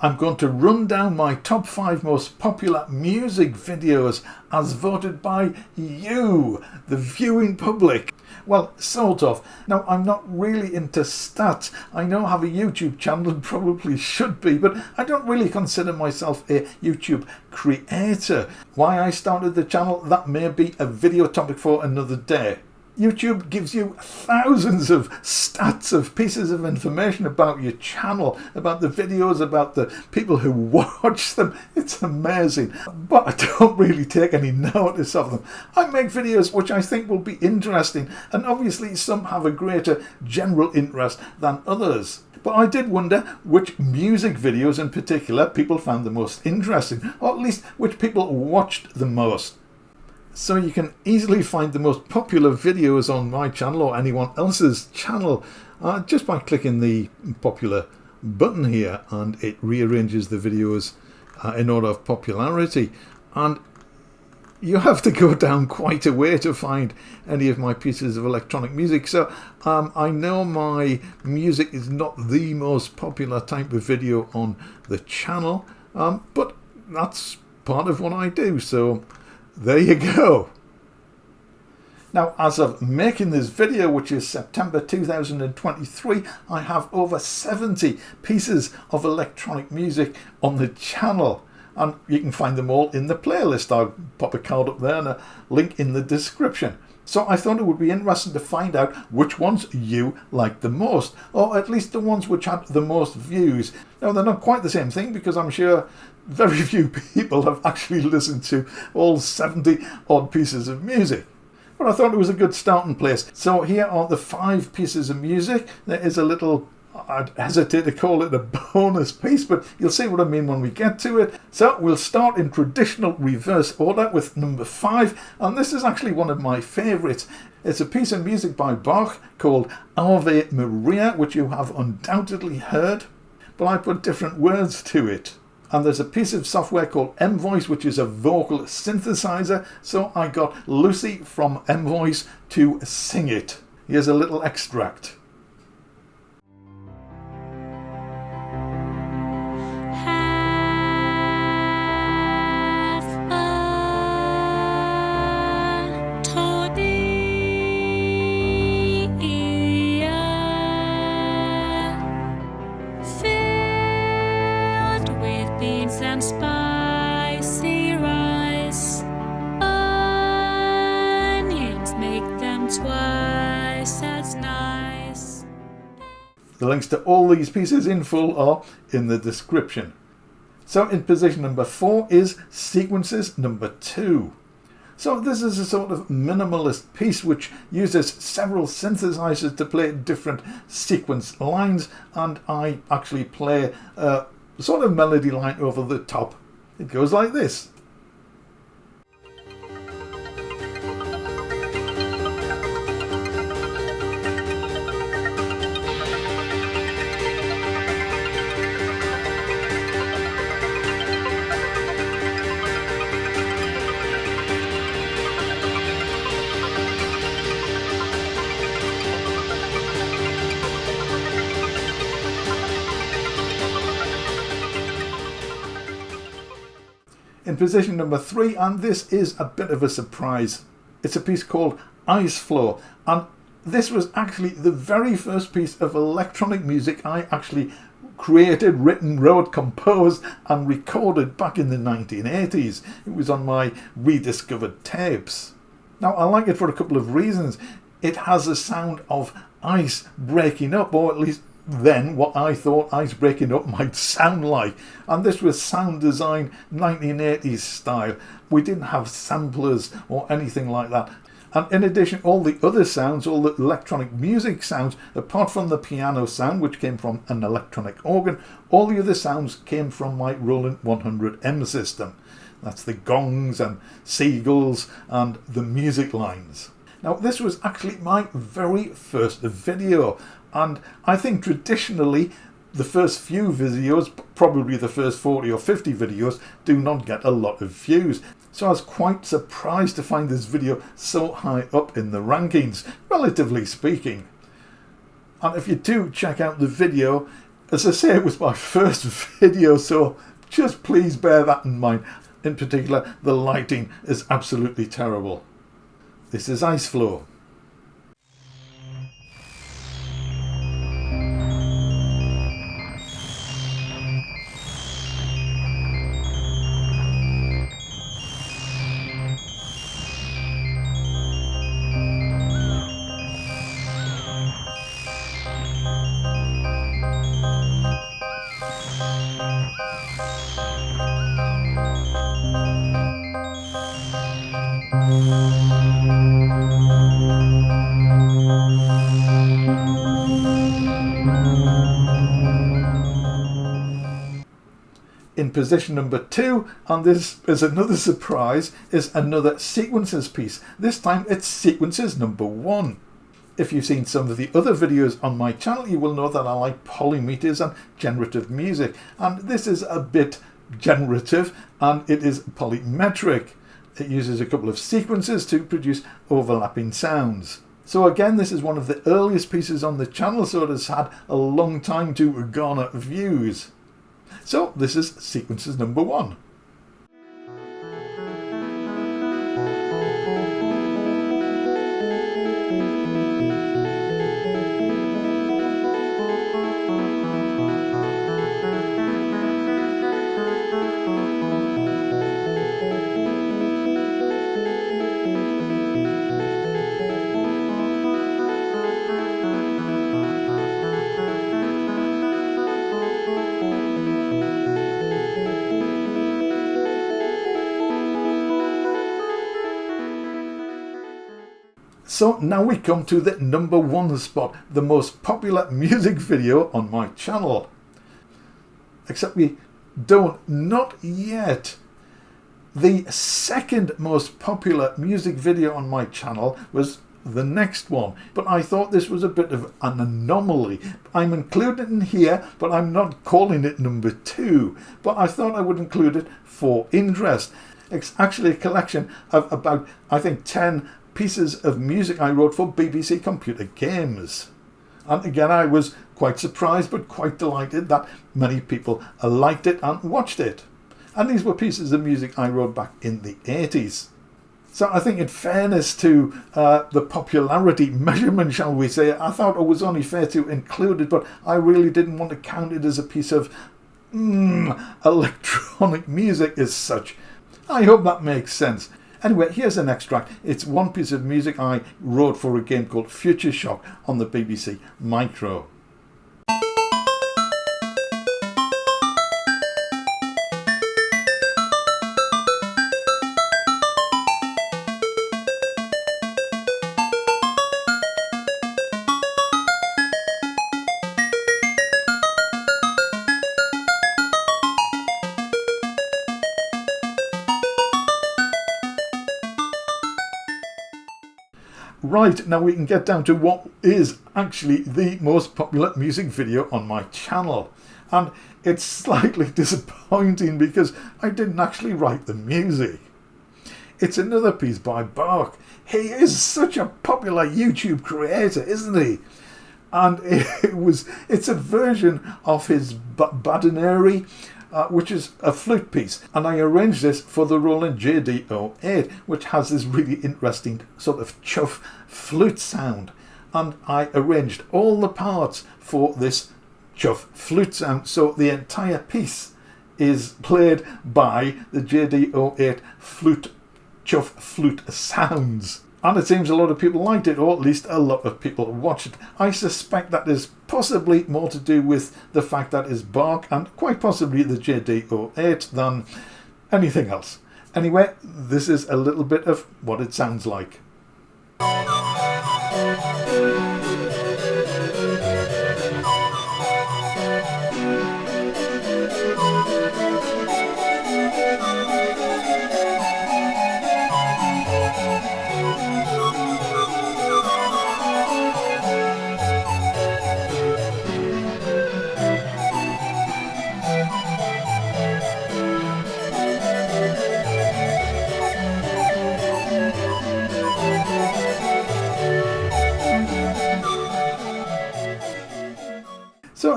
I'm going to run down my top 5 most popular music videos as voted by you, the viewing public. Well, sort of. Now, I'm not really into stats. I know I have a YouTube channel and probably should be, but I don't really consider myself a YouTube creator. Why I started the channel, that may be a video topic for another day. YouTube gives you thousands of stats, of pieces of information about your channel, about the videos, about the people who watch them. It's amazing. But I don't really take any notice of them. I make videos which I think will be interesting, and obviously some have a greater general interest than others. But I did wonder which music videos in particular people found the most interesting, or at least which people watched the most. So you can easily find the most popular videos on my channel or anyone else's channel just by clicking the popular button here, and it rearranges the videos in order of popularity. And you have to go down quite a way to find any of my pieces of electronic music. So I know my music is not the most popular type of video on the channel, but that's part of what I do. So there you go. Now, as of making this video, which is September 2023, I have over 70 pieces of electronic music on the channel, and you can find them all in the playlist. I'll pop a card up there and a link in the description. So I thought it would be interesting to find out which ones you liked the most, or at least the ones which had the most views. Now, they're not quite the same thing, because I'm sure very few people have actually listened to all 70 odd pieces of music. But I thought it was a good starting place. So here are the 5 pieces of music. There is a little, I'd hesitate to call it a bonus piece, but you'll see what I mean when we get to it. So we'll start in traditional reverse order with number 5, and this is actually one of my favourites. It's a piece of music by Bach called Ave Maria, which you have undoubtedly heard, but I put different words to it. And there's a piece of software called Emvoice, which is a vocal synthesizer, so I got Lucy from Emvoice to sing it. Here's a little extract. And spicy rice, onions make them twice as nice. The links to all these pieces in full are in the description. So in position number 4 is sequences number 2. So this is a sort of minimalist piece which uses several synthesizers to play different sequence lines, and I actually play sort of melody line over the top. It goes like this. In position number 3, and this is a bit of a surprise, it's a piece called Ice Flow, and this was actually the very first piece of electronic music I actually created, written, wrote, composed and recorded back in the 1980s. It was on my rediscovered tapes. Now, I like it for a couple of reasons. It has a sound of ice breaking up, or at least then what I thought ice breaking up might sound like, and this was sound design 1980s style. We didn't have samplers or anything like that, and in addition all the other sounds, all the electronic music sounds, apart from the piano sound which came from an electronic organ, all the other sounds came from my Roland 100M system. That's the gongs and seagulls and the music lines. Now, this was actually my very first video, and I think traditionally the first few videos, probably the first 40 or 50 videos, do not get a lot of views. So I was quite surprised to find this video so high up in the rankings, relatively speaking. And if you do check out the video, As I say, it was my first video, so just please bear that in mind. In particular, the lighting is absolutely terrible. This is Ice Flow. In position number 2, and this is another surprise, is another sequences piece. This time it's sequences number 1. If you've seen some of the other videos on my channel, you will know that I like polymeters and generative music, and this is a bit generative and it is polymetric. It uses a couple of sequences to produce overlapping sounds. So again, this is one of the earliest pieces on the channel, so it has had a long time to garner views. So this is sequences number 1. So now we come to the number 1 spot, the most popular music video on my channel. Except we don't, not yet. The second most popular music video on my channel was the next one, but I thought this was a bit of an anomaly. I'm including it in here, but I'm not calling it number 2, but I thought I would include it for interest. It's actually a collection of about, I think, 10 pieces of music I wrote for BBC Computer Games. And again, I was quite surprised but quite delighted that many people liked it and watched it. And these were pieces of music I wrote back in the 80s. So I think in fairness to the popularity measurement, shall we say, I thought it was only fair to include it, but I really didn't want to count it as a piece of electronic music as such. I hope that makes sense. Anyway, here's an extract. It's one piece of music I wrote for a game called Future Shock on the BBC Micro. Right, now we can get down to what is actually the most popular music video on my channel. And it's slightly disappointing because I didn't actually write the music. It's another piece by Bach. He is such a popular YouTube creator, isn't he? And it's a version of his Badinerie, which is a flute piece, and I arranged this for the Roland JD08, which has this really interesting sort of chuff flute sound, and I arranged all the parts for this chuff flute sound, so the entire piece is played by the JD08 chuff flute sounds. And it seems a lot of people liked it, or at least a lot of people watched it. I suspect that is possibly more to do with the fact that it's Bach and quite possibly the JD08 than anything else. Anyway, this is a little bit of what it sounds like.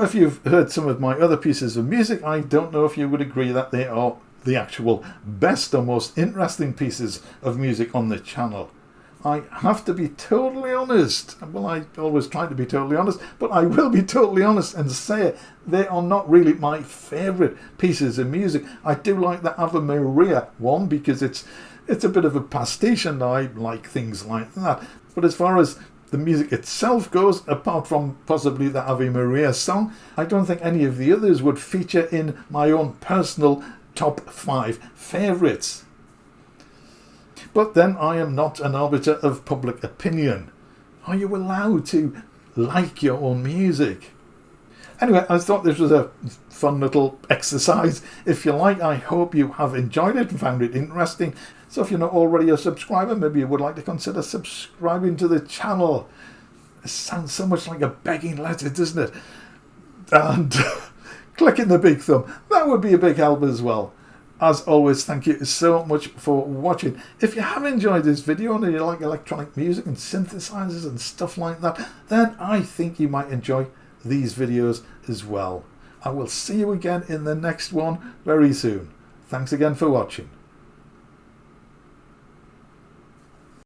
if you've heard some of my other pieces of music, I don't know if you would agree that they are the actual best or most interesting pieces of music on the channel. I have to be totally honest. Well, I always try to be totally honest, but I will be totally honest and say they are not really my favourite pieces of music. I do like the Ave Maria one because it's a bit of a pastiche and I like things like that. But as far as the music itself goes, apart from possibly the Ave Maria song, I don't think any of the others would feature in my own personal top 5 favourites. But then I am not an arbiter of public opinion. Are you allowed to like your own music? Anyway, I thought this was a fun little exercise. If you like, I hope you have enjoyed it and found it interesting. So if you're not already a subscriber, maybe you would like to consider subscribing to the channel. It sounds so much like a begging letter, doesn't it? And clicking the big thumb, that would be a big help as well. As always, thank you so much for watching. If you have enjoyed this video and you like electronic music and synthesizers and stuff like that, then I think you might enjoy these videos as well. I will see you again in the next one very soon. Thanks again for watching.